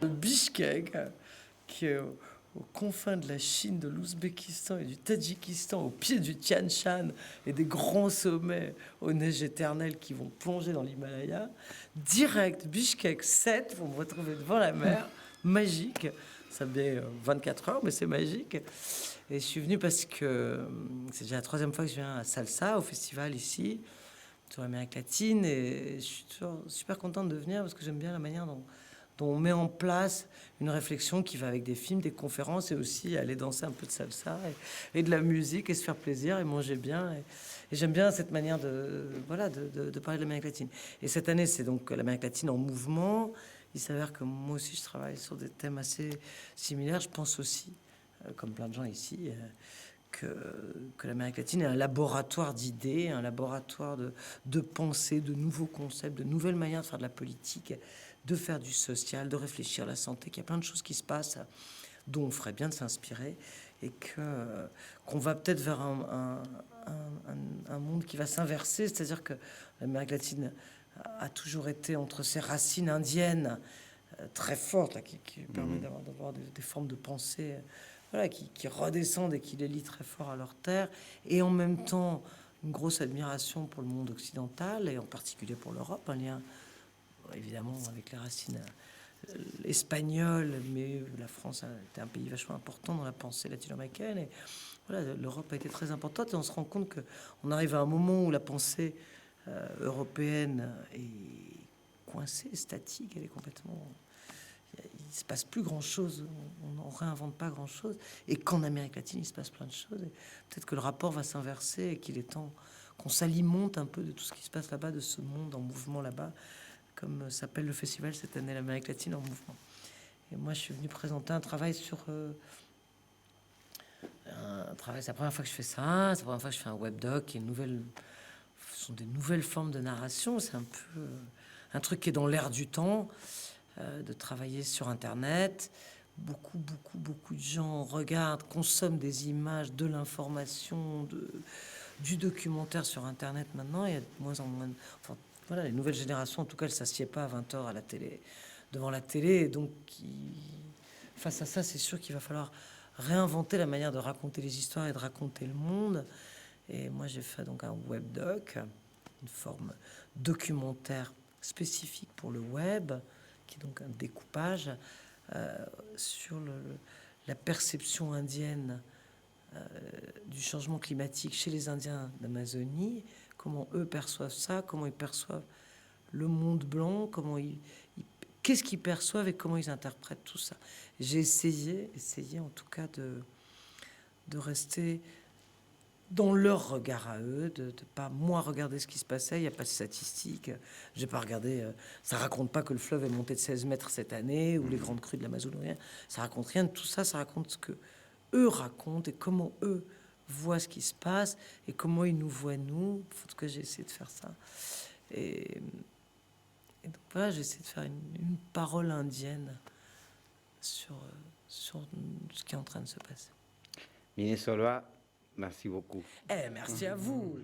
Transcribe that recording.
Bishkek, qui est aux confins de la Chine, de l'Ouzbékistan et du Tadjikistan, au pied du Tian Shan et des grands sommets aux neiges éternelles qui vont plonger dans l'Himalaya. Direct, Bishkek 7, vous me retrouvez devant la mer, magique. Ça met 24 heures, mais c'est magique. Et je suis venu parce que c'est déjà la troisième fois que je viens à Salsa, au festival ici, sur l'Amérique latine. Et je suis toujours super contente de venir parce que j'aime bien la manière dont on met en place une réflexion qui va avec des films, des conférences et aussi aller danser un peu de salsa et de la musique et se faire plaisir et manger bien. Et j'aime bien cette manière de parler de l'Amérique latine. Et cette année, c'est donc l'Amérique latine en mouvement. Il s'avère que moi aussi, je travaille sur des thèmes assez similaires. Je pense aussi, comme plein de gens ici, que l'Amérique latine est un laboratoire d'idées, un laboratoire de pensée, de nouveaux concepts, de nouvelles manières de faire de la politique, de faire du social, de réfléchir à la santé, qu'il y a plein de choses qui se passent dont on ferait bien de s'inspirer et qu'on va peut-être vers un monde qui va s'inverser, c'est-à-dire que l'Amérique latine a toujours été entre ses racines indiennes très fortes, là, qui permet d'avoir des formes de pensée voilà, qui redescendent et qui les lient très fort à leur terre, et en même temps une grosse admiration pour le monde occidental, et en particulier pour l'Europe, un lien évidemment avec les racines espagnoles, mais la France a été un pays vachement important dans la pensée latino-américaine, et voilà, l'Europe a été très importante, et on se rend compte qu'on arrive à un moment où la pensée européenne est coincée, statique, elle est complètement... Il se passe plus grand-chose, on n'en réinvente pas grand-chose, et qu'en Amérique latine, il se passe plein de choses, et peut-être que le rapport va s'inverser, et qu'il est temps qu'on s'alimente un peu de tout ce qui se passe là-bas, de ce monde en mouvement là-bas, comme s'appelle le festival cette année, l'Amérique latine en mouvement. Et moi, je suis venu présenter un travail sur... c'est la première fois que je fais ça, c'est la première fois que je fais un webdoc, qui est une nouvelle... Ce sont des nouvelles formes de narration, c'est un peu un truc qui est dans l'air du temps, de travailler sur Internet. Beaucoup de gens regardent, consomment des images, de l'information, du documentaire sur Internet maintenant. Il y a de moins en moins... Enfin, voilà, les nouvelles générations, en tout cas, elles ne s'assiedent pas à 20 heures à la télé, devant la télé. Et donc, face à ça, c'est sûr qu'il va falloir réinventer la manière de raconter les histoires et de raconter le monde. Et moi, j'ai fait donc un webdoc, une forme documentaire spécifique pour le web, qui est donc un découpage sur la perception indienne du changement climatique chez les Indiens d'Amazonie, comment eux perçoivent ça, comment ils perçoivent le monde blanc, qu'est-ce qu'ils perçoivent et comment ils interprètent tout ça. J'ai essayé en tout cas de rester dans leur regard à eux, de pas moi regarder ce qui se passait. Il n'y a pas de statistiques, j'ai pas regardé, ça raconte pas que le fleuve est monté de 16 mètres cette année ou les grandes crues de l'Amazonie, rien. Ça raconte rien de tout ça, ça raconte ce que eux racontent et comment eux voient ce qui se passe et comment ils nous voient nous. En tout cas, j'ai essayé de faire ça. Et donc voilà, j'ai essayé de faire une parole indienne sur ce qui est en train de se passer. Ministre Solwa, merci beaucoup. Merci à vous.